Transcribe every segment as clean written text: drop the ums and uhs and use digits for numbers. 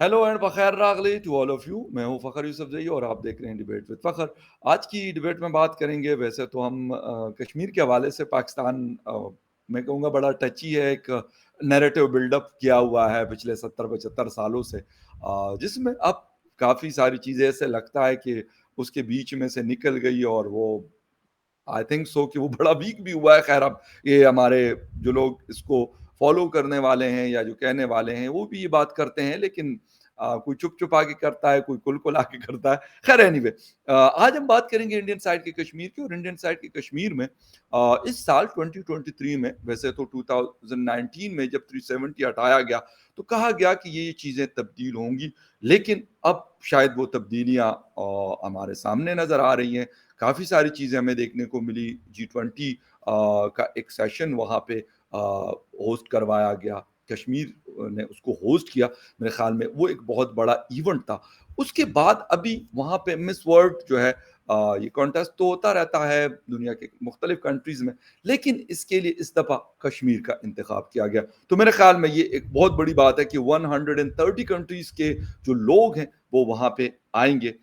Hello and बखैर रागली to all of you. मैं हूं फ़खर यूसुफजई और आप देख रहे हैं डिबेट विद फ़खर। आज की डिबेट में बात करेंगे, वैसे तो हम कश्मीर के हवाले से पाकिस्तान मैं कहूँगा बड़ा टची है। एक नैरेटिव बिल्डअप किया हुआ है पिछले 70-75 सालों से, जिसमें अब काफ़ी सारी चीज़ें ऐसे लगता है कि उसके बीच में से निकल गई और वो आई थिंक सो कि वो बड़ा वीक भी हुआ है। ख़ैर, अब ये हमारे जो लोग इसको फ़ॉलो करने वाले हैं या जो कहने वाले हैं, वो भी ये बात करते हैं, लेकिन कोई चुप-चुपा के करता है, कोई कुल-कुला के करता है। ख़ैर एनीवे, आज हम बात करेंगे इंडियन साइड के कश्मीर की। और इंडियन साइड के कश्मीर में इस साल 2023 में, वैसे तो 2019 में जब 370 हटाया गया, तो कहा गया कि ये चीज़ें तब्दील होंगी, लेकिन अब शायद वो तब्दीलियाँ हमारे सामने नज़र आ रही हैं। काफ़ी सारी चीज़ें हमें देखने को मिली। G20 का एक सेशन वहाँ पे होस्ट करवाया गया। कश्मीर ने उसको होस्ट किया। मेरे ख़्याल में वो एक बहुत बड़ा इवेंट था। उसके बाद अभी वहाँ पे मिस वर्ल्ड जो है, ये कॉन्टेस्ट तो होता रहता है दुनिया के मुख्तलिफ कंट्रीज़ में, लेकिन इसके लिए इस दफ़ा कश्मीर का इंतख़ाब किया गया। तो मेरे ख़्याल में ये एक बहुत बड़ी बात है कि 130 कंट्रीज़ के जो लोग हैं, वो वहाँ पे आएँगे।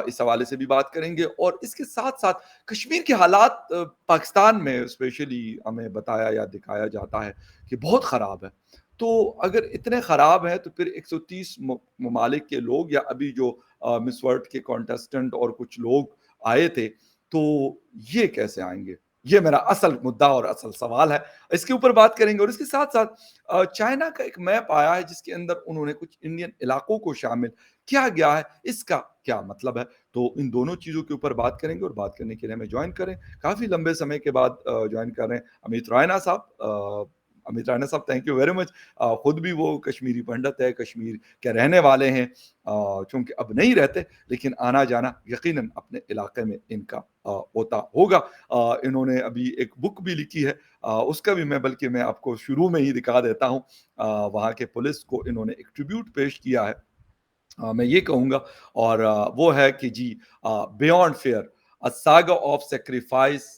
इस हवाले से भी बात करेंगे और इसके साथ-साथ कश्मीर के हालात पाकिस्तान में स्पेशली हमें बताया या दिखाया जाता है कि बहुत ख़राब है। तो अगर इतने ख़राब हैं, तो फिर 130 ममालिक के लोग या अभी जो मिस वर्ल्ड के कॉन्टेस्टेंट और कुछ लोग आए थे, तो ये कैसे आएँगे? ये मेरा असल मुद्दा और असल सवाल है। इसके ऊपर बात करेंगे और इसके साथ-साथ चाइना का एक मैप आया है जिसके अंदर उन्होंने कुछ इंडियन इलाकों को शामिल किया गया है। इसका क्या मतलब है? तो इन दोनों चीज़ों के ऊपर बात करेंगे और बात करने के लिए हमें जॉइन करें, काफ़ी लंबे समय के बाद जॉइन कर रहे हैं अमित रैना साहब। अमित रैना साहब, थैंक यू वेरी मच। खुद भी वो कश्मीरी पंडित है, कश्मीर के रहने वाले हैं। चूँकि अब नहीं रहते, लेकिन आना-जाना यकीनन अपने इलाके में इनका होता होगा। इन्होंने अभी एक बुक भी लिखी है, उसका भी मैं आपको शुरू में ही दिखा देता हूँ। वहाँ के पुलिस को इन्होंने एक ट्रिब्यूट पेश किया है, मैं ये कहूँगा। और वो है कि जी, beyond fear, a saga of sacrifice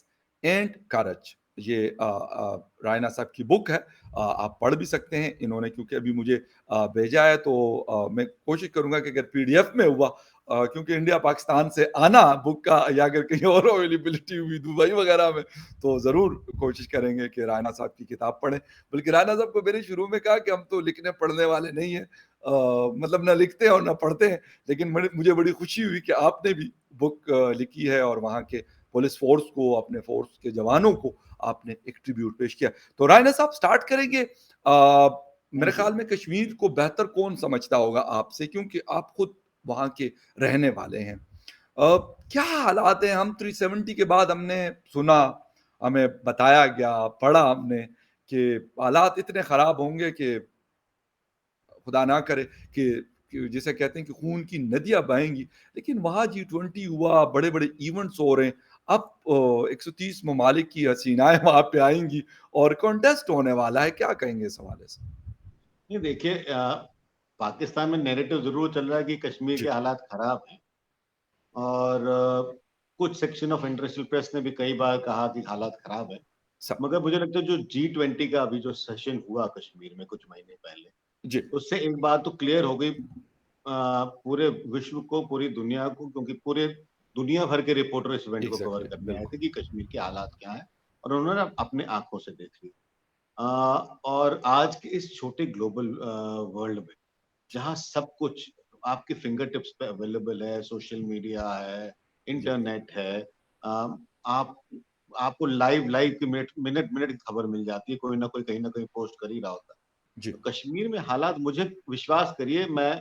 and courage. ये रायना साहब की बुक है। आप पढ़ भी सकते हैं। इन्होंने क्योंकि अभी मुझे भेजा है, तो मैं कोशिश करूँगा कि अगर पीडीएफ में हुआ, क्योंकि इंडिया पाकिस्तान से आना बुक का, या अगर कहीं और अवेलेबिलिटी हुई दुबई वगैरह में, तो ज़रूर कोशिश करेंगे कि रायना साहब की किताब पढ़ें। बल्कि रायना साहब को मैंने शुरू में कहा कि हम तो लिखने पढ़ने वाले नहीं हैं, मतलब ना लिखते हैं और ना पढ़ते हैं, लेकिन मुझे बड़ी खुशी हुई कि आपने भी बुक लिखी है और वहाँ के पुलिस फोर्स को, अपने फोर्स के जवानों को आपने एक ट्रिब्यूट पेश किया। तो रायना साहब, स्टार्ट करेंगे। मेरे थैंक यू। ख्याल में कश्मीर को बेहतर कौन समझता होगा आपसे, क्योंकि आप खुद वहाँ के रहने वाले हैं। क्या हालात हैं? हम 370 के बाद हमने सुना, हमें बताया गया, पढ़ा हमने कि हालात इतने खराब होंगे कि खुदा ना करे कि जिसे कहते हैं कि खून की नदियाँ बहेंगी। लेकिन वहाँ G20 हुआ, बड़े-बड़े इवेंट्स हो रहे हैं। अब 130 ममालिक की हसीनाएँ वहाँ पे आएँगी और कॉन्टेस्ट होने वाला है। क्या कहेंगे इस हवाले से? नहीं देखिए, पाकिस्तान में नैरेटिव ज़रूर चल रहा है कि कश्मीर के जी, हालात खराब हैं और कुछ सेक्शन ऑफ इंटरनेशनल प्रेस ने भी कई बार कहा कि हालात खराब है। सब मगर मुझे लगता है जो G20 का अभी जो सेशन हुआ कश्मीर में कुछ महीने पहले, जी, उससे एक बात तो क्लियर हो गई पूरे विश्व को, पूरी दुनिया को, क्योंकि पूरे दुनिया भर के रिपोर्टर इस इवेंट को कवर एग्ज़ैक्टली, करने आए थे बिल्कुल। कि कश्मीर के हालात क्या हैं और उन्होंने अपने आँखों से देख लिया। और आज के इस छोटे ग्लोबल वर्ल्ड में जहाँ सब कुछ आपके फिंगर टिप्स पे अवेलेबल है, सोशल मीडिया है, जी, इंटरनेट है। आप आपको लाइव लाइव की मिनट मिनट मिनट की खबर मिल जाती है, कोई ना कोई कहीं ना कहीं पोस्ट कर ही रहा होता है। जी। तो कश्मीर में हालात, मुझे विश्वास करिए, मैं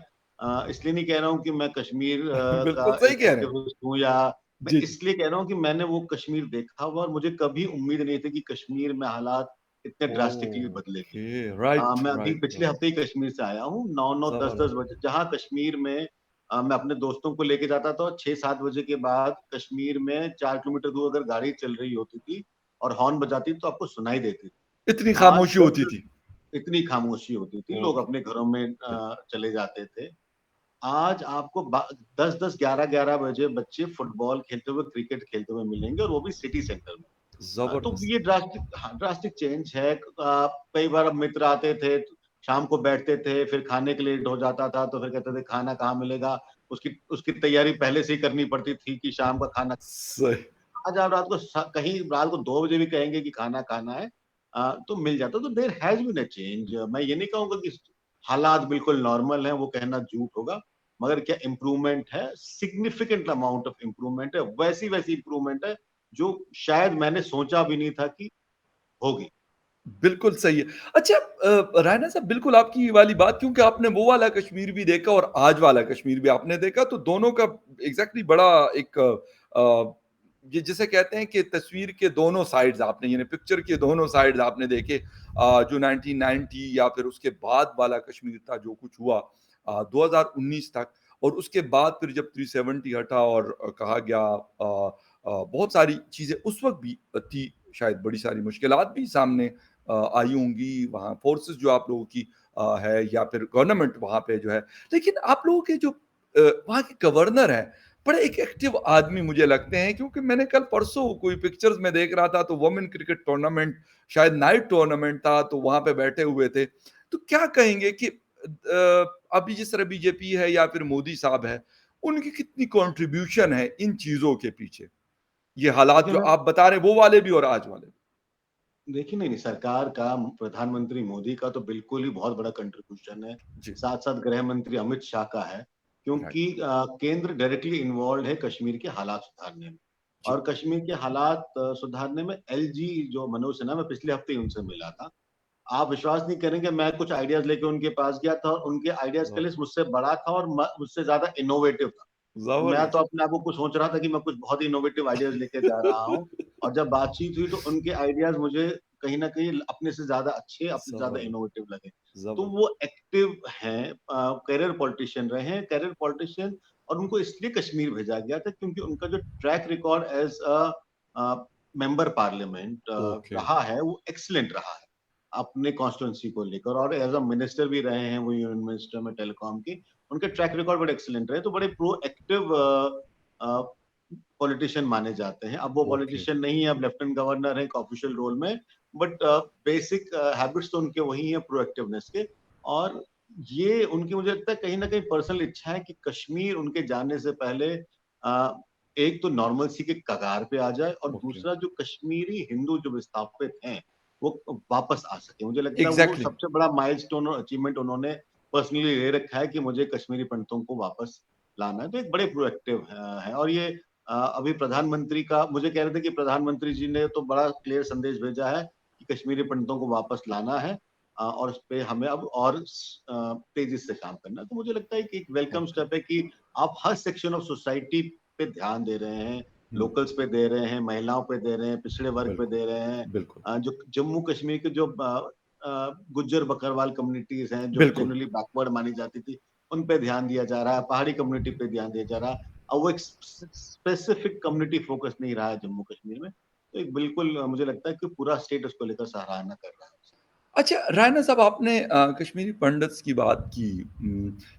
इसलिए नहीं कह रहा हूँ कि मैं कश्मीर का बिल्कुल सही एक कह रहे हैं। एक्टिविस्ट हूँ, या मैं जी, जी। इसलिए कह रहा हूँ कि मैंने वो कश्मीर देखा हुआ और मुझे कभी उम्मीद नहीं थी कि कश्मीर में हालात इतने ड्रास्टिकली बदलेंगे। ओके, राइट, मैं अभी राइट, पिछले राइट। हफ्ते ही कश्मीर से आया हूँ। 9-9 10-10 ज़बरदस्त। बजे जहाँ कश्मीर में मैं अपने दोस्तों को लेके जाता था, और 6-7 बजे के बाद कश्मीर में 4 किलोमीटर दूर अगर गाड़ी चल रही होती थी और हॉर्न बजाती तो आपको सुनाई देती थी। इतनी आज खामोशी होती 10 थी। इतनी खामोशी होती थी, लोग ओके, अपने घरों में बिल्कुल। चले जाते थे। आज आपको 10-10 11-11 बजे बच्चे फुटबॉल खेलते हुए, क्रिकेट खेलते हुए मिलेंगे, और वो भी सिटी सेंटर में। तो ज़बरदस्त। ये ड्रास्टिक, हाँ, ड्रास्टिक चेंज है। कई बार अब मित्र आते थे, शाम को बैठते थे, फिर खाने के लिए लेट हो जाता था, तो फिर कहते थे खाना कहाँ मिलेगा? उसकी उसकी तैयारी पहले से ही करनी पड़ती थी कि शाम का खाना। सही। आज आप रात को कहीं रात को 2 बजे भी कहेंगे कि खाना खाना है, तो मिल जाता। तो there has been a change. मैं ये नहीं कहूँगा कि हालात बिल्कुल नॉर्मल हैं, वो कहना झूठ होगा। मगर क्या इम्प्रूवमेंट है, सिग्निफिकेंट अमाउंट ऑफ इम्प्रूवमेंट है, वैसी-वैसी इम्प्रूवमेंट है, जो शायद मैंने सोचा भी नहीं था कि होगी। बिल्कुल सही है। अच्छा रायना साहब बिल्कुल आपकी ये वाली बात क्योंकि आपने वो वाला कश्मीर भी देखा और आज वाला कश्मीर भी आपने देखा तो दोनों का एग्ज़ैक्टली बड़ा एक ये जिसे कहते हैं कि तस्वीर के दोनों साइड्स आपने यानी पिक्चर के दोनों साइड्स आपने देखे जो 1990 या फिर उसके बाद वाला कश्मीर था जो कुछ हुआ 2019 तक और उसके बाद फिर जब 370 हटा और कहा गया बहुत सारी चीज़ें उस वक़्त भी थी शायद बड़ी सारी मुश्किलात भी सामने आई होंगी, वहाँ फ़ोर्सेस जो आप लोगों की है या फिर गवर्नमेंट वहाँ पे जो है। लेकिन आप लोगों के जो वहाँ के गवर्नर हैं, बड़े एक एक्टिव आदमी मुझे लगते हैं क्योंकि मैंने कल परसों कोई पिक्चर्स में देख रहा था तो वुमेन क्रिकेट टूर्नामेंट शायद नाइट टूर्नामेंट था तो वहाँ पे बैठे हुए थे। तो क्या कहेंगे कि अभी जिस तरह बीजेपी है या फिर मोदी साहब है, उनकी कितनी कंट्रीब्यूशन है इन चीज़ों के पीछे? ये हालात देखिए जो मैं आप बता रहे हैं वो वाले भी और आज वाले भी? देखिए, नहीं, नहीं, सरकार का, प्रधानमंत्री मोदी का तो बिल्कुल ही बहुत बड़ा कंट्रीब्यूशन है। जी, साथ-साथ गृह मंत्री अमित शाह का है, राइट। क्योंकि केंद्र डायरेक्टली इन्वॉल्व्ड है कश्मीर के हालात सुधारने में। जी, और कश्मीर के हालात सुधारने में एलजी जो मनोज सिन्हा, मैं पिछले हफ्ते ही उनसे मिला था। आप विश्वास नहीं करेंगे, मैं कुछ आइडियाज़ लेके उनके पास गया था और उनके आइडियाज़ का ज़ लिस्ट मुझसे बड़ा था और मुझसे ज़्यादा इनोवेटिव था। तो मैं तो ज़बरदस्त। अपने आप को कुछ सोच रहा था कि मैं कुछ बहुत ही इनोवेटिव आइडियाज़ लेके जा रहा हूँ, और जब बातचीत हुई तो उनके आइडियाज़ मुझे कहीं न कहीं अपने से ज़्यादा अच्छे, अपने से ज़्यादा ज़बरदस्त, इनोवेटिव लगे। तो ज़बरदस्त। वो एक्टिव हैं, करियर पॉलिटिशियन रहे हैं, करियर पॉलिटिशियन। और उनको इसलिए कश्मीर भेजा गया था क्योंकि उनका जो track record as a, member parliament okay, रहा है, वो एक्सीलेंट रहा है, अपने कॉन्स्टिट्यूएंसी को लेकर। और एज़ अ मिनिस्टर भी रहे हैं, वो यूनियन मिनिस्टर में टेलीकॉम की। उनके ट्रैक रिकॉर्ड बड़े एक्सीलेंट रहे, तो बड़े प्रोएक्टिव पॉलिटिशियन माने जाते हैं। अब वो ओके, पॉलिटिशियन नहीं है, अब लेफ्टिनेंट गवर्नर है एक ऑफिशियल रोल में, बट बेसिक हैबिट्स तो उनके वही हैं प्रोएक्टिवनेस के। और ये उनकी, मुझे लगता है, कहीं न कहीं पर्सनल इच्छा है कि कश्मीर उनके जाने से पहले अ, एक तो नॉर्मलसी के कगार पे आ जाए, और ओके। दूसरा जो कश्मीरी हिंदू जो विस्थापित हैं, वो वापस आ सकें। मुझे लगता है वो एग्ज़ैक्टली, सबसे बड़ा माइलस्टोन और अचीवमेंट उन्होंने पर्सनली ले रखा है कि मुझे कश्मीरी पंडितों को वापस लाना है। तो एक बड़े प्रोएक्टिव है। और ये अभी प्रधानमंत्री का, मुझे कह रहे थे कि प्रधानमंत्री जी ने तो बड़ा क्लियर संदेश भेजा है कि कश्मीरी पंडितों को वापस लाना है, और उस पे हमें अब और तेजी से काम करना है। तो मुझे लगता है कि एक वेलकम ओके। स्टेप है कि आप हर सेक्शन ऑफ सोसाइटी पे ध्यान दे रहे हैं, हुँ, लोकल्स पे दे रहे हैं, महिलाओं पे दे रहे हैं, पिछड़े वर्ग पे बिल्कुल, दे रहे हैं। बिल्कुल, जो जम्मू कश्मीर के जो गुज्जर बकरवाल कम्युनिटीज़ हैं, जो बिल्कुल। जनरली बैकवर्ड मानी जाती थी, उन पे ध्यान दिया जा रहा है, पहाड़ी कम्युनिटी पे ध्यान दिया जा रहा है। वो एक स्पेसिफिक कम्युनिटी फोकस नहीं रहा है जम्मू कश्मीर में। तो एक बिल्कुल मुझे लगता है कि पूरा स्टेट उसको लेकर सराहना कर रहा है। अच्छा, रायना साहब आपने कश्मीरी पंडित्स की बात की।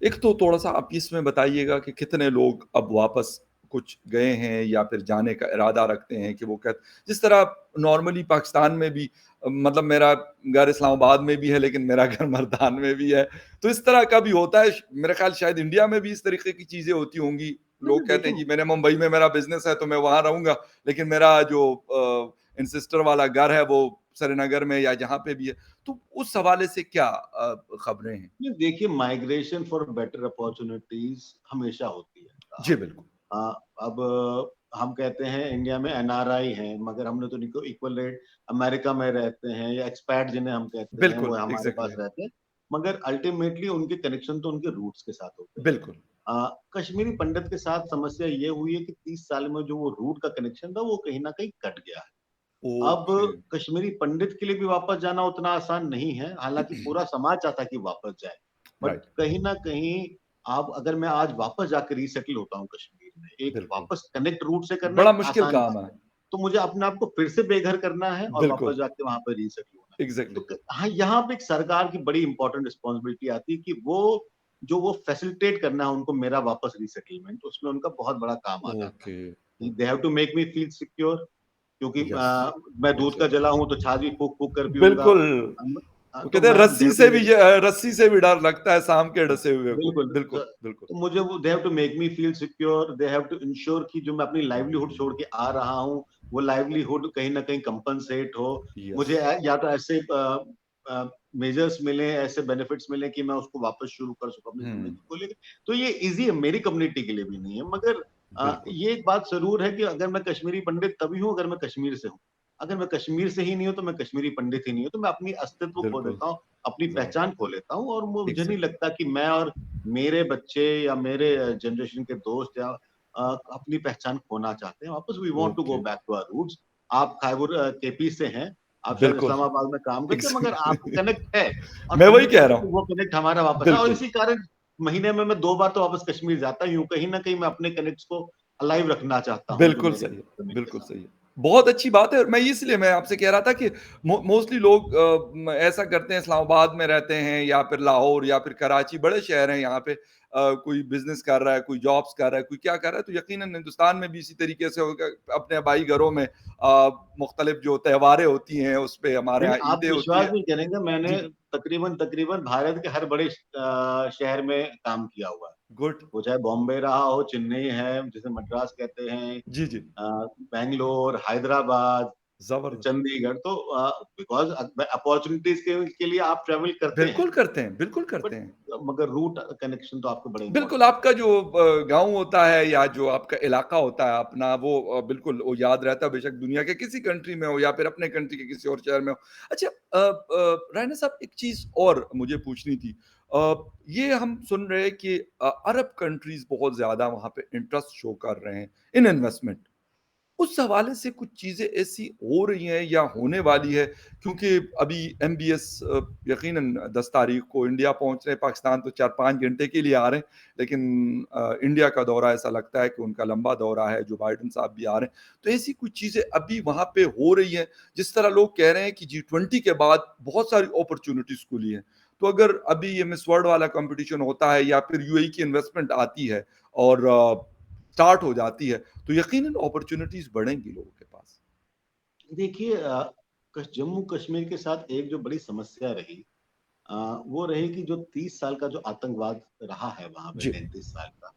एक तो थोड़ा-सा आप इसमें बताइएगा कि कितने लोग अब वापस कुछ गए हैं या फिर जाने का इरादा रखते हैं कि वो जिस तरह नॉर्मली पाकिस्तान में भी मतलब मेरा घर इस्लामाबाद में भी है लेकिन मेरा घर मर्दान में भी है। तो इस तरह का भी होता है मेरा ख़्याल शायद इंडिया में भी इस तरीके की चीज़ें होती होंगी। नहीं, नहीं, लोग कहते देखिए, हैं जी मैंने मुंबई में मेरा बिज़नेस है तो मैं वहाँ रहूँगा, लेकिन मेरा जो इंसिस्टर वाला घर है वो श्रीनगर में या जहाँ पे भी है। तो उस हवाले से क्या खबरें हैं? ये देखिए, माइग्रेशन फॉर बेटर अपॉर्चुनिटीज़ हमेशा होती है। जी, बिल्कुल। अब हम कहते हैं इंडिया में एनआरआई हैं, मगर हमने तो इनको इक्वल रेट, अमेरिका में रहते हैं या एक्सपैट जिन्हें हम कहते हैं, वो बिल्कुल, हमारे पास एग्ज़ैक्टली, रहते हैं। मगर अल्टीमेटली उनके कनेक्शन तो उनके रूट्स के साथ होते हैं। बिल्कुल। कश्मीरी पंडित के साथ समस्या ये हुई है कि 30 साल में जो वो रूट का कनेक्शन था, वो कहीं न कहीं कट गया है। अब ओके, कश्मीरी पंडित के लिए भी वापस जाना उतना आसान नहीं है, हालाँकि पूरा समाज चाहता है कि वापस जाए। बट राइट, कहीं न कहीं, आप अगर मैं आज वापस जाके रीसेटल होता हूँ कश्मीर में, एक बिल्कुल। वापस कनेक्ट रूट से करना बड़ा एक मुश्किल आसान काम बात है। है। तो मुझे अपने आप को फिर से बेघर करना है और वापस बिल्कुल, जाके वहाँ पे रीसेटल होना है। तो एग्ज़ैक्टली। हाँ, यहाँ पे एक सरकार की बड़ी इम्पोर्टेंट रिस्पॉन्सिबिलिटी आती है कि वो फैसिलिटेट करना है उनको, मेरा वापस रीसेटलमेंट, उसमें उनका बहुत बड़ा काम आ जाता ओके, है। दे okay. Have to make me feel secure, क्योंकि यस, मैं दूध का एग्ज़ैक्टली। जला हूँ तो छाछ भी फूँक-फूँक कर पीऊँगा। बिल्कुल, वो तो कहते हैं मैं रस्सी से भी डर लगता है शाम के हाँ, डसे हुए को। बिल्कुल। बिल्कुल, बिल्कुल। तो मुझे वो they have to make me feel secure, they have to ensure कि जो मैं अपनी लाइवलीहुड छोड़ के आ रहा हूँ, वो लाइवलीहुड कहीं न कहीं कंपनसेट हो। यस, मुझे या तो ऐसे मेजर्स मिले, ऐसे बेनिफिट्स मिले कि मैं उसको वापस शुरू कर सकूँ अपनी हुँ, ज़िंदगी को लेके। तो ये ईज़ी है, मेरी कम्युनिटी के लिए भी नहीं है। मगर बिल्कुल, ये एक बात ज़रूर है कि अगर मैं कश्मीरी पंडित तभी हूँ अगर मैं कश्मीर से हूँ। अगर मैं कश्मीर से ही नहीं हूँ, तो मैं कश्मीरी पंडित ही नहीं हूँ, तो मैं अपनी अस्तित्व खो बिल्कुल, देता हूँ, अपनी ज़रूर, पहचान खो लेता हूँ और मुझे नहीं एग्ज़ैक्टली, लगता कि मैं और मेरे बच्चे या मेरे जनरेशन के दोस्त या अपनी पहचान खोना चाहते हैं वापस। We want to go okay, back to our roots. आप खैबर केपी से हैं, आप शायद बिल्कुल, इस्लामाबाद में काम करते हैं, मगर आपको एग्ज़ैक्टली कनेक्ट है और मैं हम वही भी कह चाहते रहा हैं कि हूँ, वो कनेक्ट हमारा वापस आए और बिल्कुल। इसी कारण महीने में मैं 2 बार तो वापस कश्मीर जाता ही हूँ। कहीं न कहीं मैं अपने कनेक्ट्स को अलाइव रखना चाहता हूँ जो बिल्कुल मेरे सही है, ज़मीन के बिल्कुल साथ। सही है। बहुत अच्छी बात है और मैं आपसे कह रहा था कि मोस्टली लोग ऐसा करते हैं इस्लामाबाद में रहते हैं या फिर लाहौर या फिर कराची बड़े शहर हैं यहाँ पे कोई बिज़नेस कर रहा है, कोई जॉब्स कर रहा है, कोई क्या कर रहा है, तो यकीनन हिंदुस्तान में भी इसी तरीके से होगा अपने आबाई घरों में मुख्तलिफ जो त्योहारें होती हैं, उसपे हमारे नहीं, यहाँ आप ईदें होती विश्वास है। नहीं करेंगे, मैंने जी, जी, तकरीबन भारत के हर बड़े शहर में काम किया हुआ है। गुड। वो चाहे बॉम्बे रहा हो, चेन्नई है, जिसे मद्रास कहते हैं, जी, जी, अ, बैंगलोर, हैदराबाद, ज़बरदस्त। चंडीगढ़। तो बिकॉज़ अपॉर्च्युनिटीज़ के लिए आप ट्रैवल करते हैं, बिल्कुल बट करते हैं। मगर रूट कनेक्शन तो आपको बड़े बिल्कुल, इम्पोर्टेंट आपका जो गाँव होता है या जो आपका इलाका होता है अपना वो बिल्कुल वो याद रहता है बेशक दुनिया के किसी कंट्री में हो या फिर अपने कंट्री के किसी और शहर में हो। अच्छा रायना साहब एक चीज़ और मुझे पूछनी थी। ये हम सुन रहे हैं कि अरब कंट्रीज़ बहुत ज़्यादा वहाँ पे इंटरेस्ट शो कर रहे हैं इन इन्वेस्टमेंट। उस हवाले से कुछ चीज़ें ऐसी हो रही हैं या होने वाली है क्योंकि अभी एमबीएस यकीनन 10 तारीख को इंडिया पहुँच रहे हैं, पाकिस्तान तो 4-5 घंटे के लिए आ रहे हैं, लेकिन इंडिया का दौरा ऐसा लगता है कि उनका लंबा दौरा है, जो बाइडेन साहब भी आ रहे हैं। तो ऐसी कुछ चीज़ें अभी वहाँ पे हो रही हैं, जिस तरह लोग कह रहे हैं कि जी20 के बाद बहुत सारी अपॉर्च्युनिटीज़ खुली हैं। तो अगर अभी ये मिस वर्ल्ड वाला कॉम्पिटिशन होता है या फिर यूएई की इन्वेस्टमेंट आती है और स्टार्ट हो जाती है, तो यकीनन अपॉर्च्युनिटीज़ बढ़ेंगी लोगों के पास। देखिए जम्मू कश्मीर के साथ एक जो बड़ी समस्या रही, अ, वो रही कि जो 30 साल का जो आतंकवाद रहा है वहाँ पे, जी, 33 साल का,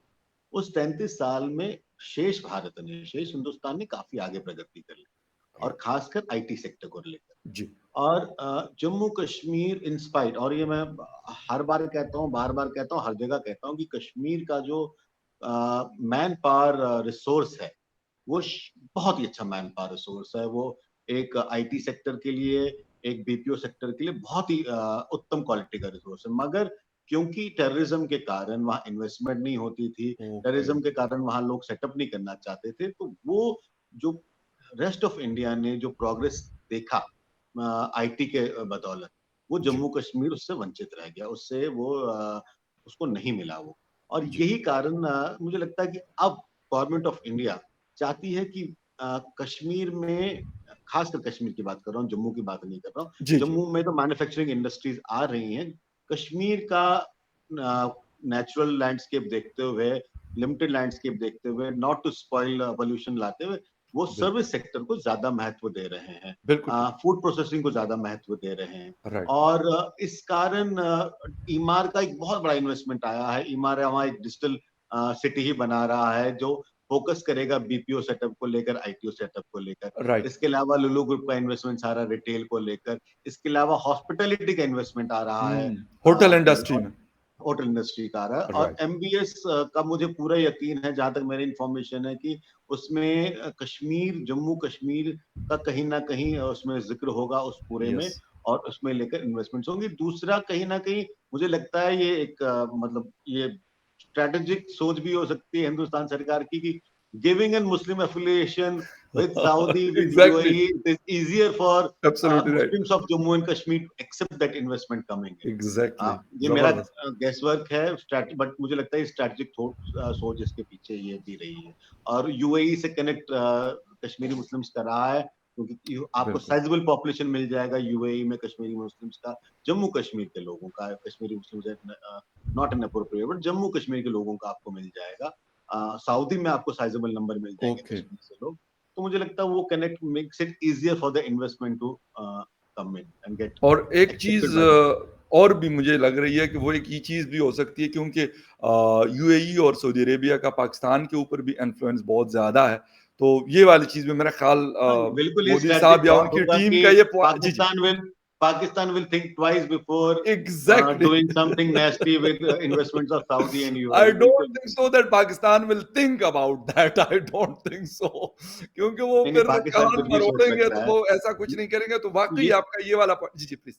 उस 33 साल में शेष भारत ने, शेष हिंदुस्तान ने काफ़ी आगे प्रगति कर ली और ख़ासकर आईटी सेक्टर को लेकर। जी, और जम्मू कश्मीर इन स्पाइट, और ये मैं हर बार कहता हूँ, बार-बार कहता हूँ, हर जगह कहता हूँ कि कश्मीर का जो मैन पावर रिसोर्स है, वो बहुत ही अच्छा मैन पावर रिसोर्स है। वो एक आईटी सेक्टर के लिए, एक बीपीओ सेक्टर के लिए बहुत ही उत्तम क्वालिटी का रिसोर्स है। मगर क्योंकि टेररिज्म के कारण वहाँ इन्वेस्टमेंट नहीं होती थी, ओके, टेररिज्म के कारण वहाँ लोग सेटअप नहीं करना चाहते थे, तो वो जो रेस्ट ऑफ इंडिया ने जो प्रोग्रेस देखा आईटी के बदौलत, वो जी, जम्मू कश्मीर उससे वंचित रह गया, उससे वो उसको नहीं मिला वो। और जी, यही कारण मुझे लगता है कि अब गवर्नमेंट ऑफ इंडिया चाहती है कि कश्मीर में, खासकर कश्मीर की बात कर रहा हूँ, जम्मू की बात नहीं कर रहा हूँ। जी, जी, जम्मू में तो मैन्युफैक्चरिंग इंडस्ट्रीज आ रही हैं। कश्मीर का नेचुरल लैंडस्केप देखते हुए, लिमिटेड लैंडस्केप देखते हुए, नॉट टू स्पॉइल पोल्यूशन लाते हुए, वो बिल्कुल, सर्विस सेक्टर को ज़्यादा महत्व दे रहे हैं। बिल्कुल ठीक, फूड प्रोसेसिंग को ज़्यादा महत्व दे रहे हैं। राइट, और इस कारण ईमार का एक बहुत बड़ा इन्वेस्टमेंट आया है। ईमार वहाँ एक डिजिटल सिटी ही बना रहा है, जो फ़ोकस करेगा बीपीओ सेटअप को लेकर, आईटीओ सेटअप को लेकर। राइट, इसके अलावा लुलु ग्रुप का इन्वेस्टमेंट आ रहा है रिटेल को लेकर। इसके अलावा हॉस्पिटैलिटी का इन्वेस्टमेंट आ रहा है होटल इंडस्ट्री और में, होटल इंडस्ट्री का आ रहा है। और राइट, एमबीएस का मुझे पूरा यकीन है, जहाँ तक मेरी इन्फॉर्मेशन है, कि उसमें कश्मीर, जम्मू कश्मीर का कहीं न कहीं उसमें ज़िक्र होगा उस पूरे में, यस, और उसमें लेकर इन्वेस्टमेंट्स होंगी। दूसरा, कहीं न कहीं मुझे लगता है ये एक मतलब ये स्ट्रैटेजिक सोच भी हो सकती है हिंदुस्तान सरकार की, कि giving an Muslim affiliation with Saudi, with exactly, UAE, it is easier for absolutely right, Muslims of Jammu and Kashmir to accept that investment coming in. Exactly, ये मेरा ज़बरदस्त, गेस वर्क है, बट मुझे लगता है स्ट्रैटेजिक सोच इसके पीछे ये भी रही है। और यूएई से कनेक्ट कश्मीरी मुस्लिम्स कर रहा है, क्योंकि आपको बिल्कुल, साइजेबल पॉपुलेशन मिल जाएगा यूएई में कश्मीरी मुस्लिम्स का, जम्मू कश्मीर के लोगों का। Kashmiri Muslims not an appropriate, but Jammu Kashmir के लोगों का आपको मिल जाएगा। सऊदी में आपको साइजेबल नंबर मिल जाएंगे ओके, कश्मीर से लोग। तो मुझे लगता है वो connect makes it easier for the investment to come in and get और एक accepted चीज by the और भी मुझे लग रही है कि वो एक ये चीज भी हो सकती है, क्योंकि यूएई और सऊदी अरेबिया का पाकिस्तान के ऊपर भी इन्फ्लुएंस बहुत ज्यादा है। तो ये वाली चीज में मेरा ख्याल हाँ, बिल्कुल ये मोदी स्ट्रेटेजिक साहब या थॉट उनकी होगा टीम कि का ये जी जी Pakistan will think twice before exactly. doing something nasty with investments of Saudi and I UAE. Don't बिल्कुल think so that Pakistan will think about that, I don't think so, क्योंकि वो नहीं नहीं, फिर पाकिस्तान कान कुछ भी सोच मरोड़ेंगे सकता तो है। वो ऐसा कुछ नहीं करेंगे। तो वाकई ये आपका ये वाला जी जी प्लीज।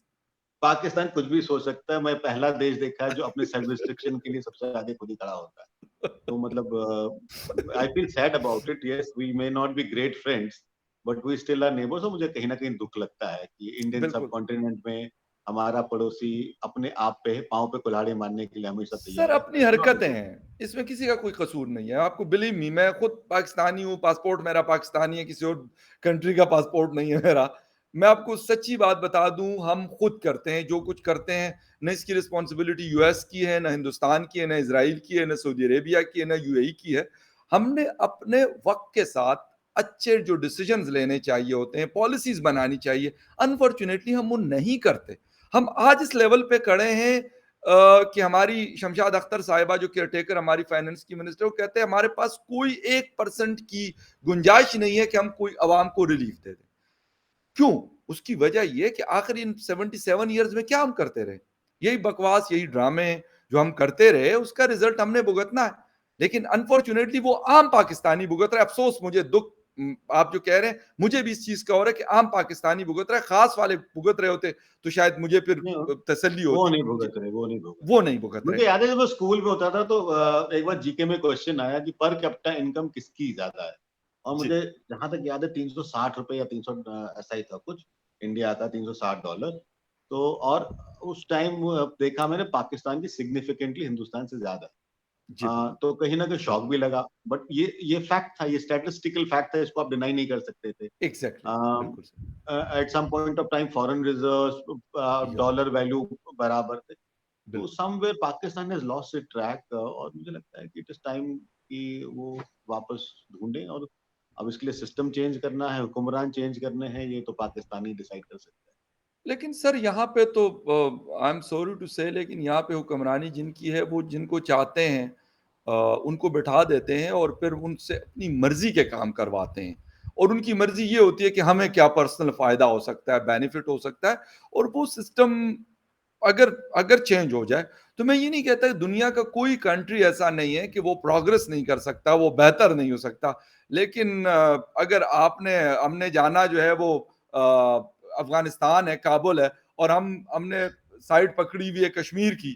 पाकिस्तान कुछ भी सोच सकता है। मैं पहला देश देखा है जो अपने सेल्फ रिस्ट्रिक्शन के लिए सबसे आगे खुद ही खड़ा होता है। तो मतलब I feel sad about it. Yes, we may not be great friends but we still are neighbours. और मुझे कहीं ना कहीं दुख लगता है कि इंडियन सब बिल्कुल कॉन्टिनेंट में हमारा पड़ोसी अपने आप पे पाँव पे कुल्हाड़ी मारने के लिए हमेशा सर तैयार रहता अपनी है। नॉट हरकतें गुड। हैं, इसमें किसी का कोई कसूर नहीं है। आपको बिलीव मी, मैं खुद पाकिस्तानी हूँ, पासपोर्ट मेरा पाकिस्तानी है, किसी और कंट्री का पासपोर्ट नहीं है मेरा। मैं आपको सच्ची बात बता दूं, हम खुद करते हैं जो कुछ करते हैं। न इसकी रिस्पॉन्सिबिलिटी यूएस की है, न हिंदुस्तान की है, न इसराइल की है, न सऊदी अरेबिया की है, न यूएई की है। हमने अपने वक्त के साथ अच्छे जो डिसीजंस लेने चाहिए होते हैं, पॉलिसीज बनानी चाहिए, अनफॉर्चुनेटली हम वो नहीं करते। हम आज इस लेवल पे खड़े हैं कि हमारी शमशाद अख्तर साहिबा जो केयरटेकर हमारी फाइनेंस की मिनिस्टर, वो कहते हैं हमारे पास कोई 1% की गुंजाइश नहीं है कि हम कोई अवाम को रिलीफ दे दें। क्यों? उसकी वजह यह कि आखिर इन 77 ईयर्स में क्या हम करते रहे? यही बकवास, यही ड्रामे जो हम करते रहे, उसका रिजल्ट हमने भुगतना है। लेकिन अनफॉर्चुनेटली वो आम पाकिस्तानी भुगत रहा है। अफसोस, मुझे दुख, आप जो कह रहे हैं मुझे भी इस चीज का हो रहा है कि आम पाकिस्तानी भुगत रहा है। खास वाले भुगत रहे होते तो शायद मुझे फिर नहीं, तसल्ली वो होती। नहीं जी, भुगत रहे, वो नहीं भुगत वो रहे। नहीं भुगत रहे। मुझे याद है जब मैं स्कूल में होता था तो एक बार जीके में क्वेश्चन आया कि पर कैपिटा इनकम किसकी ज्यादा है। और जी, मुझे जहां तक याद है 360 रुपए या 300 ऐसा ही था कुछ। इंडिया का $360। तो और उस टाइम देखा मैंने पाकिस्तान की सिग्निफिकेंटली हिंदुस्तान से ज्यादा। जी, बिल्कुल। तो कहीं ना कहीं शॉक भी लगा। बट ये फैक्ट था, ये स्टैटिस्टिकल फैक्ट था, इसको आप डिनाई नहीं कर सकते थे। एग्जैक्टली, बिल्कुल sir. At some point of time foreign reserve या डॉलर वैल्यू बराबर थे। तो बिल्कुल। Somewhere Pakistan has lost it track. और मुझे लगता है कि इट इज टाइम कि वो वापस ढूंढें। और अब इसके लिए सिस्टम चेंज करना है, हुक्मरान चेंज करने हैं, ये तो पाकिस्तानी डिसाइड कर सकते लेकिन सर यहाँ पे तो आई एम सॉरी टू से, लेकिन यहाँ पे हुक्मरानी जिनकी है वो जिनको चाहते हैं उनको बिठा देते हैं और फिर उनसे अपनी मर्जी के काम करवाते हैं। और उनकी मर्जी ये होती है कि हमें क्या पर्सनल फायदा हो सकता है, बेनिफिट हो सकता है। और वो सिस्टम अगर अगर चेंज हो जाए, तो मैं ये नहीं कहता कि दुनिया का कोई कंट्री ऐसा नहीं है कि वो प्रोग्रेस नहीं कर सकता, वो बेहतर नहीं हो सकता। लेकिन अगर आपने हमने जाना जो है वो अफगानिस्तान है, काबुल है, और हमने साइड पकड़ी हुई है कश्मीर की,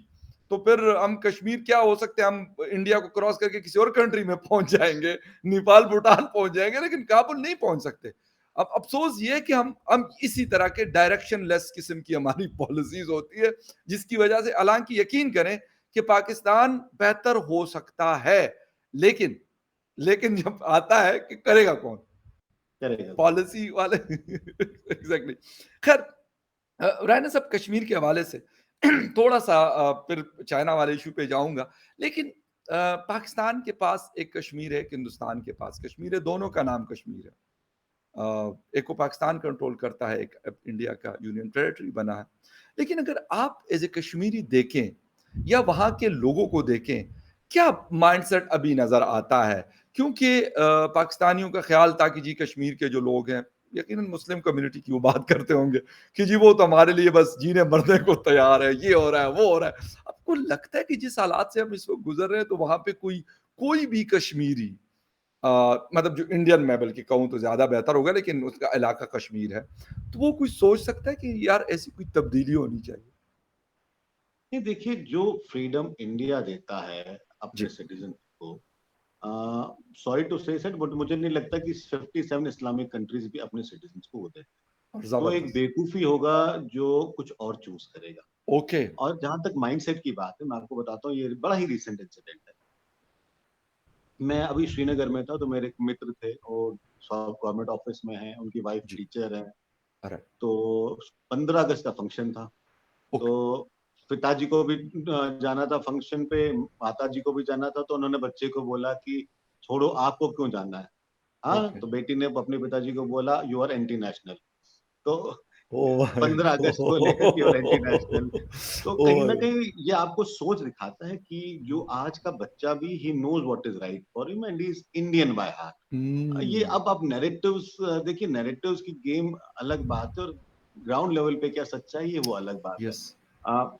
तो फिर हम कश्मीर क्या हो सकते हैं, हम इंडिया को क्रॉस करके किसी और कंट्री में पहुंच जाएंगे, नेपाल भूटान पहुंच जाएंगे, लेकिन काबुल नहीं पहुंच सकते। अब अफसोस ये है कि हम इसी तरह के डायरेक्शन लेस किस्म की हमारी पॉलिसीज होती है, जिसकी वजह से, हालांकि यकीन करें कि पाकिस्तान बेहतर हो सकता है, लेकिन लेकिन जब आता है कि करेगा कौन, करेगा कौन। पॉलिसी वाले एग्जैक्टली। खैर, रायना साहब, कश्मीर के हवाले से थोड़ा सा फिर चाइना वाले इशू पे जाऊंगा। लेकिन पाकिस्तान के पास एक कश्मीर है, एक हिंदुस्तान के पास कश्मीर है, दोनों का नाम कश्मीर है। एक को पाकिस्तान कंट्रोल करता है, एक अब इंडिया का यूनियन टेरिटरी बना है। लेकिन अगर आप एज ए कश्मीरी देखें या वहां के लोगों को देखें, क्या माइंडसेट अभी नजर आता है? क्योंकि पाकिस्तानियों का ख्याल था कि जी कश्मीर के जो लोग हैं, यकीनन मुस्लिम कम्युनिटी की वो बात करते होंगे कि जी वो तो हमारे लिए बस जीने मरने को तैयार है, ये हो रहा है, वो हो रहा है। आपको लगता है कि जिस हालात से हम इस वक्त गुजर रहे हैं, तो वहां पे कोई कोई भी कश्मीरी, मतलब जो इंडियन, मैं बल्कि कहूँ तो ज्यादा बेहतर होगा, लेकिन उसका इलाका कश्मीर है, तो वो कुछ सोच सकता है कि यार ऐसी कोई तब्दीली होनी चाहिए? नहीं, देखिए जो फ्रीडम इंडिया देता है अपने जी, सिटीजन को, सॉरी टू से इट बट मुझे नहीं लगता कि 57 इस्लामिक कंट्रीज भी अपने सिटीजन को वो देते हैं। और तो एक जबरदस्त। बेवकूफी होगा जो कुछ और चूज करेगा। ओके। और जहां तक माइंडसेट की बात है, मैं आपको बताता हूँ, ये बड़ा ही रिसेंट इंसिडेंट है। मैं अभी श्रीनगर में था तो मेरे एक मित्र थे और सब गवर्नमेंट ऑफिस में हैं, उनकी वाइफ जी। टीचर है। अरे। तो 15 अगस्त का फंक्शन था। ओके। तो पिताजी को भी जाना था फंक्शन पे, माता जी को भी जाना था। तो उन्होंने बच्चे को बोला कि छोड़ो, आपको क्यों जाना है। हाँ, ओके। तो बेटी ने अपने पिताजी को बोला यू आर एंटी नेशनल। तो ओह माय 15 अगस्त को लेकर केवल एंटी गॉड! नेशनल। तो ओह कहीं न माय कहीं ये आपको सोच दिखाता है कि जो आज का बच्चा भी he knows what is right for him and he is Indian by heart. ये हुँ, अब आप नैरेटिव्स देखिए नैरेटिव्स की गेम अलग बात है और ग्राउंड लेवल पे क्या सच्चाई है वो अलग बात है। Yes. A,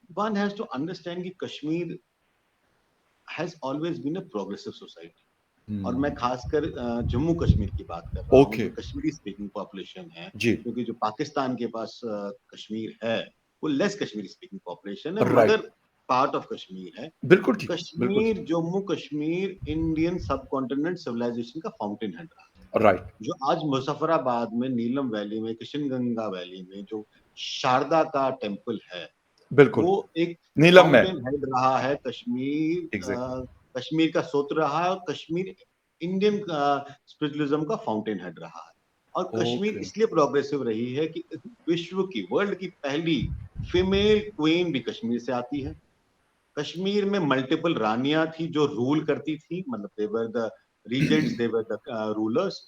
one has to understand कि Kashmir has always been a progressive society और मैं हुँ, खासकर जम्मू कश्मीर की बात कर रहा हूँ, ओके, जो कश्मीरी स्पीकिंग पॉपुलेशन है, जी, क्योंकि जो पाकिस्तान के पास कश्मीर है, वो लेस कश्मीरी स्पीकिंग पॉपुलेशन है राइट, मगर पार्ट ऑफ कश्मीर है। बिल्कुल ठीक, बिल्कुल Kashmir, Jammu Kashmir Indian subcontinent civilisation का फाउंटेन हेड रहा। राइट, जो आज मुज़फ़्फ़राबाद में, नीलम वैली में, किशनगंगा वैली में जो शारदा का टेम्पल है, बिल्कुल, वो एक नीलम में, फाउंटेन हेड रहा है कश्मीर एग्ज़ैक्टली, कश्मीर का सोत्र रहा है और कश्मीर इंडियन स्पिरिचुअलिज्म का फाउंटेन हेड रहा है। और कश्मीर ओके, इसलिए प्रोग्रेसिव रही है कि विश्व की, वर्ल्ड की पहली फीमेल क्वीन भी कश्मीर से आती है। कश्मीर में मल्टीपल रानियाँ थी जो रूल करती थी, मतलब they were the regents, they were the rulers.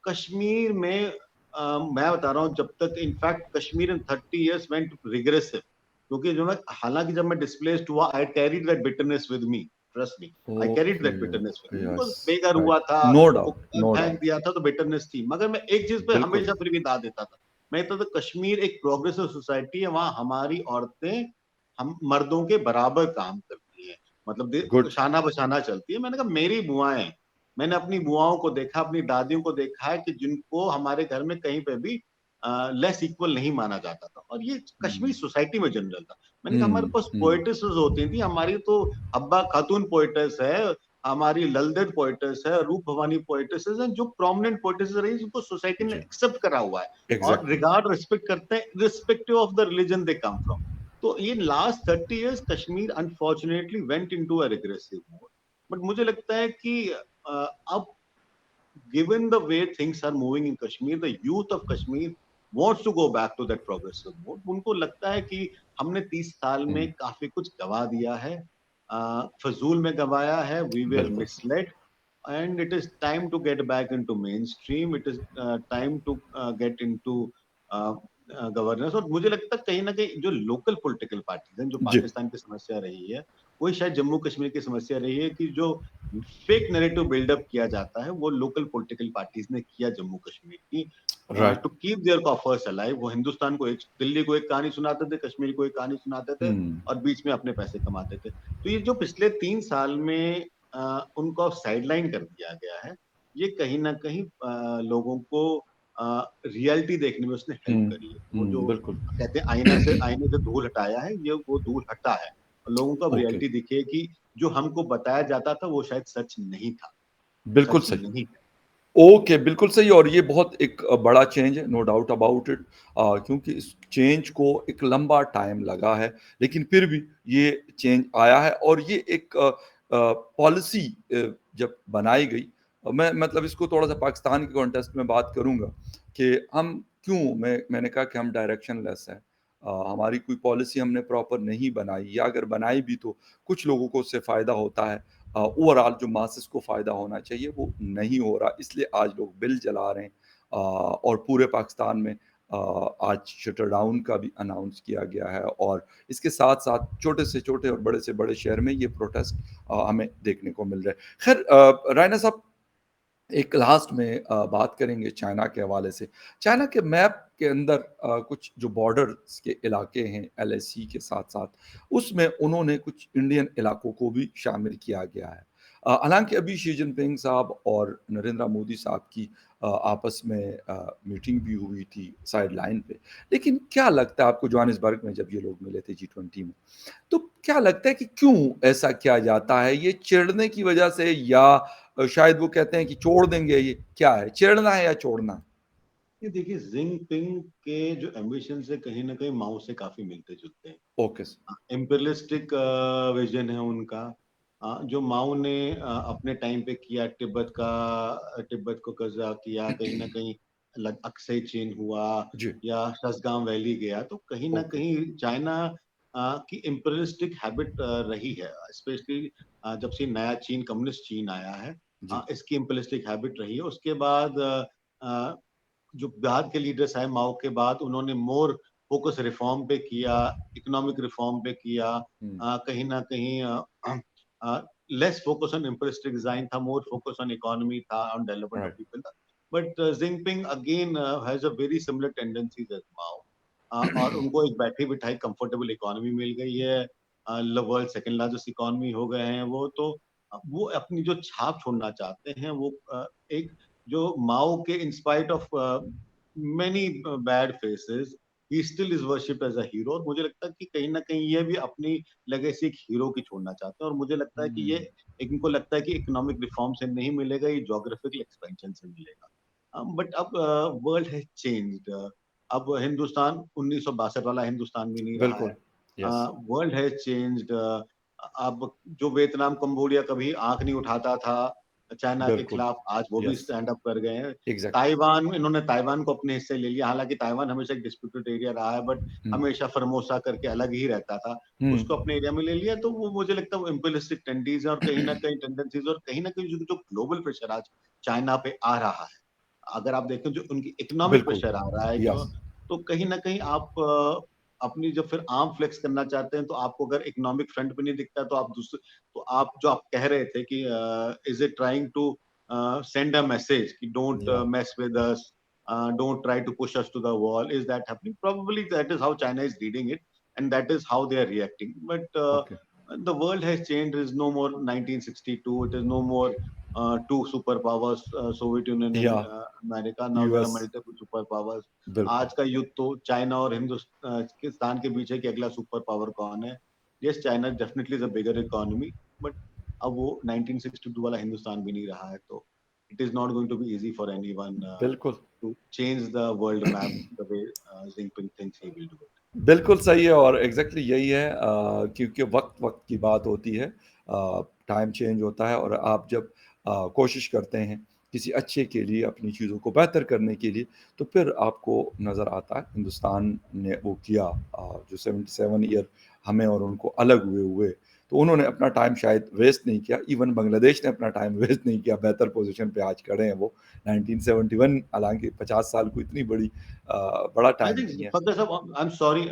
Kashmir में मैं बता रहा हूँ जब तक in fact Kashmir in 30 years went regressive क्योंकि जो मैं हालाँकि जब मैं डिस्प्लेस्ड हुआ I carried that bitterness with me, trust me, I carried okay, that bitterness with me yes, because बेघर राइट, हुआ था, नो वो डाउट, घर नो फेंक डाउट, दिया था तो बिटरनेस थी। मगर मैं एक चीज़ पे बिल्कुल, हमेशा फिर भी दाद देता था। मैं कहता था कश्मीर एक प्रोग्रेसिव सोसाइटी है, वहाँ हमारी औरतें हम मर्दों के बराबर काम करती हैं। मतलब गुड, शाना-बशाना चलती है। मैंने कहा मेरी बुआएँ, मैंने अपनी बुआओं को देखा, अपनी दादियों को देखा है कि जिनको हमारे घर में कहीं पे भी लेस इक्वल नहीं माना जाता था और ये कश्मीरी हुँ, सोसाइटी में जनरल था। मैंने कहा हमारे हुँ, पास हुँ, पोएटेसेस होती थी, हमारी तो हब्बा खातून पोएटेस है, हमारी ललदेद पोएटेस है, रूप भवानी पोएटेसेस हैं, जो प्रोमिनेंट पोएटेसेस रही जिनको सोसाइटी ने जी, एक्सेप्ट करा हुआ है और एग्ज़ैक्टली, रिगार्ड रिस्पेक्ट करते हैं irrespective of the religion they come from. तो ये last 30 years Kashmir unfortunately went into a regressive mode. But मुझे लगता है कि अब given the way things are moving in Kashmir, the youth of Kashmir wants to go back to that progressive mode. उनको लगता है कि हमने 30 साल हुँ, में काफी कुछ गवा दिया है, फजूल में गवाया है, we were बिल्कुल, misled and it is time to get back into mainstream. It is time to get into uh, governance और मुझे लगता है कहीं ना कहीं जो लोकल पॉलिटिकल पार्टीज हैं जो जी, पाकिस्तान की समस्या रही है वही शायद जम्मू कश्मीर की समस्या रही है कि जो फेक नैरेटिव बिल्डअप किया जाता है वो लोकल पॉलिटिकल पार्टीज ने किया जम्मू कश्मीर की right, to keep their coffers alive. वो हिंदुस्तान को एक दिल्ली को एक कहानी सुनाते थे, कश्मीर को एक कहानी सुनाते थे हुँ, और बीच में अपने पैसे कमाते थे। तो ये जो पिछले 3 साल में उनको साइडलाइन कर दिया गया है, ये कहीं न कहीं लोगों को रियलिटी देखने में उसने हेल्प हुँ, करी है। वो हुँ, जो बिल्कुल, कहते हैं आईने से धूल हटाया है, ये वो धूल हटा है। लोगों को अब ओके, रियलिटी दिखी है कि जो हमको बताया जाता था वो शायद सच नहीं था, बिल्कुल सच सही। नहीं है। ओके, बिल्कुल सही और ये बहुत एक बड़ा चेंज है, नो डाउट अबाउट इट क्योंकि इस चेंज को एक लंबा टाइम लगा है, लेकिन फिर भी ये चेंज आया है और ये एक पॉलिसी जब बनाई गई मैं मतलब इसको थोड़ा-सा पाकिस्तान के कॉन्टेक्स्ट में बात करूँगा कि हम क्यों मैंने कहा कि हम डायरेक्शनलेस हैं। हमारी कोई पॉलिसी हमने प्रॉपर नहीं बनाई या अगर बनाई भी तो कुछ लोगों को उससे फ़ायदा होता है। ओवरऑल जो मासेस को फ़ायदा होना चाहिए वो नहीं हो रहा इसलिए आज लोग बिल जला रहे हैं और पूरे पाकिस्तान में आज शटर डाउन का भी अनाउंस किया गया है और इसके साथ-साथ छोटे से छोटे और बड़े से बड़े शहर में ये प्रोटेस्ट हमें देखने को मिल रहा है। ख़ैर रायना साहब एक लास्ट में बात करेंगे चाइना के हवाले से। चाइना के मैप के अंदर कुछ जो बॉर्डर्स के इलाके हैं एलएसी के साथ-साथ, उसमें उन्होंने कुछ इंडियन इलाकों को भी शामिल किया गया है। हालाँकि अभी शी जिनपिंग साहब और नरेंद्र मोदी साहब की आपस में मीटिंग भी हुई थी साइडलाइन पे। लेकिन क्या लगता है आपको जोहानिसबर्ग में जब ये लोग मिले थे जी20 में, तो क्या लगता है कि क्यों ऐसा किया जाता है? ये चिढ़ने की वजह से या शायद वो कहते हैं कि छोड़ देंगे ये, क्या है? चिढ़ना है या छोड़ना? ये देखिए जिनपिंग के जो एम्बिशंस है कहीं न कहीं माओ से काफ़ी मिलते-जुलते हैं। ओके स इम्पीरियलिस्टिक विज़न है उनका। जो माओ ने अपने टाइम पे किया तिब्बत को कब्ज़ा किया, कहीं न कहीं अक्साई चीन हुआ जी, या शसगांव वैली गया, तो कहीं न ओके, कहीं चाइना की इम्पीरियलिस्टिक हैबिट रही है। स्पेशली जब से नया चीन कम्युनिस्ट चीन आया है जी, इसकी इम्पीरियलिस्टिक हैबिट रही है। उसके बाद जो बाद के लीडर्स आए माओ के बाद, उन्होंने मोर फोकस रिफॉर्म पे किया, इकोनॉमिक रिफॉर्म पे किया। कहीं ना कहीं less focus on imperialistic design था, मोर फोकस ऑन इकोनॉमी था, on development of right, people था। But Jinping again has a very similar tendencies as Mao. और उनको एक बैठी बिठाई कंफर्टेबल इकोनॉमी मिल गई है, वर्ल्ड सेकेंड लार्जेस्ट इकोनॉमी हो गए हैं वो। तो वो अपनी जो छाप छोड़ना चाहते हैं, वो एक जो माओ के in spite of many bad faces, he still is worshipped as a hero. और मुझे लगता है कि कहीं ना कहीं ये भी अपनी लेगेसी एक हीरो की छोड़ना चाहते हैं। और मुझे लगता है कि ये इनको लगता है कि इकोनॉमिक रिफॉर्म से नहीं मिलेगा, ये ज्योग्राफिकल एक्सपेंशन से मिलेगा। बट अब वर्ल्ड हैज चेंज्ड। अब हिंदुस्तान 1962 वाला हिंदुस्तान भी नहीं रहा है। बिल्कुल, यस, वर्ल्ड हैज चेंज्ड। अब जो वियतनाम कंबोडिया कभी आंख नहीं उठाता था चाइना के बिल्कुल, खिलाफ, आज वो भी यस, स्टैंड अप कर गए हैं। एग्ज़ैक्टली। ताइवान, इन्होंने ताइवान को अपने हिस्से ले लिया, हालांकि ताइवान हमेशा एक डिस्प्यूटेड एरिया रहा है, बट हुँ, हमेशा फरमोसा करके अलग ही रहता था, हुँ, उसको अपने एरिया में ले लिया। तो वो मुझे लगता है वो इम्पीरियलिस्टिक टेंडेंसीज और कहीं ना कहीं टेंडेंसीज, और कहीं ना कहीं जो ग्लोबल प्रेशर आज चाइना पे आ रहा है, अगर आप देखें जो उनकी इकोनॉमिक बिल्कुल, प्रेशर आ रहा है, जो यस, तो कहीं ना कहीं आप अपनी जब फिर आर्म फ्लेक्स करना चाहते हैं, तो आपको अगर इकोनॉमिक फ्रंट पे नहीं दिखता, तो आप दूसरे, तो आप जो आप कह रहे थे कि is it trying to send a message कि don't या, mess with us, don't try to push us to the wall. Is that happening? Probably that is how China is reading it, and that is how they are reacting. But okay, the world has changed. There is no more 1962. It is no more two superpowers, Soviet Union या, and America. Now there are US, multiple superpowers. बिल्कुल, आज का युद्ध तो China और हिंदुस्तान के बीच है कि अगला सुपर पावर कौन है। Yes, China definitely is a bigger economy, but अब वो 1962 वाला हिंदुस्तान भी नहीं रहा है। तो it is not going to be easy for anyone बिल्कुल। to change the world map the way Jinping thinks he will do it. बिल्कुल सही है और एग्ज़ैक्टली यही है क्योंकि वक़्त-वक़्त की बात होती है टाइम चेंज होता है और आप जब कोशिश करते हैं किसी अच्छे के लिए, अपनी चीज़ों को बेहतर करने के लिए, तो फिर आपको नज़र आता है हिंदुस्तान ने वो किया जो 77 ईयर हमें और उनको अलग हुए, तो उन्होंने अपना टाइम शायद वेस्ट नहीं किया, इवन बांग्लादेश ने अपना टाइम वेस्ट नहीं किया, बेहतर पोज़ीशन पे आज खड़े हैं वो। 1971 हालाँकि 50 साल कोई इतनी बड़ा I टाइम think नहीं है। Pankaj sir, I'm sorry,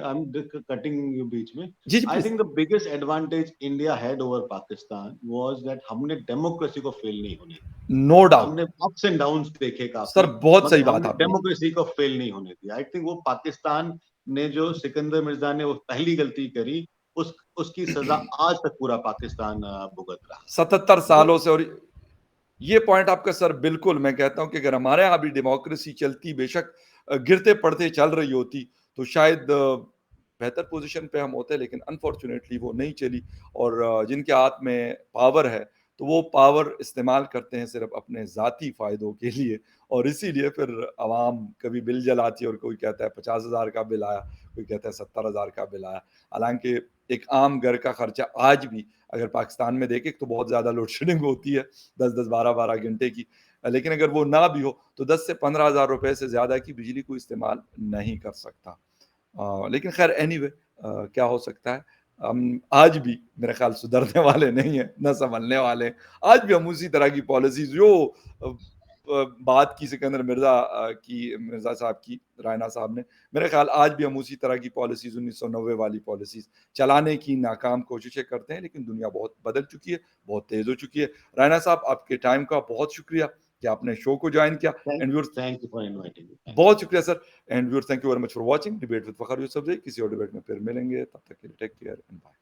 cutting you बीच में। जी, जी, I please. think the biggest advantage India had over Pakistan was that हमने डेमोक्रेसी को फेल नहीं होने दिया। No doubt. हमने अप्स एंड डाउन्स देखे सर काफी, बहुत सही मगर बात हमने आपने की। डेमोक्रेसी को फेल नहीं होने दिया। आई थिंक वो पाकिस्तान ने जो सिकंदर मिर्जा ने वो पहली गलती करी, उसकी सजा आज तक पूरा पाकिस्तान भुगत रहा है। 77 वो सालों से और ये पॉइंट आपका सर बिल्कुल मैं कहता हूँ कि अगर हमारे यहाँ भी डेमोक्रेसी चलती बेशक गिरते पड़ते चल रही होती तो शायद बेहतर पोजीशन पे हम होते लेकिन अनफॉर्चुनेटली वो नहीं चली और जिनके हाथ में पावर है तो वो पावर इस्तेमाल करते हैं सिर्फ अपने ज़ाती फ़ायदों के लिए और इसीलिए फिर आवाम कभी बिल जलाती है और कोई कहता है 50,000 का बिल आया, कोई कहता है 70,000 का बिल आया। हालाँकि एक आम घर का खर्चा आज भी अगर पाकिस्तान में देखें तो बहुत ज़्यादा लोड शेडिंग होती है 10-10 12-12 घंटे की। लेकिन अगर वो ना भी हो तो 10 से 15,000 रुपए से ज़्यादा की बिजली कोई इस्तेमाल नहीं कर सकता। लेकिन ख़ैर एनीवे क्या हो सकता है, हम आज भी मेरा ख़्याल सुधरने वाले नहीं हैं, ना सँभलने वाले हैं। आज भी हम उसी तरह की पॉलिसीज़ जो बात की सिकंदर मिर्ज़ा साहब की, रायना साहब ने, मेरे ख़्याल आज भी हम उसी तरह की पॉलिसीज़ 1990 वाली पॉलिसीज़ चलाने की नाकाम कोशिशें करते हैं, लेकिन दुनिया बहुत बदल चुकी है, बहुत तेज़ हो चुकी है। रायना साहब आपके टाइम का बहुत शुक्रिया कि आपने शो को जॉइन किया thank and viewers thank you for inviting me. Thank बहुत शुक्रिया sir and viewers thank you very much for watching debate with Fakhar Yousafzai किसी और डिबेट में फिर मिलेंगे, तब तक के लिए टेक केयर एंड बाय।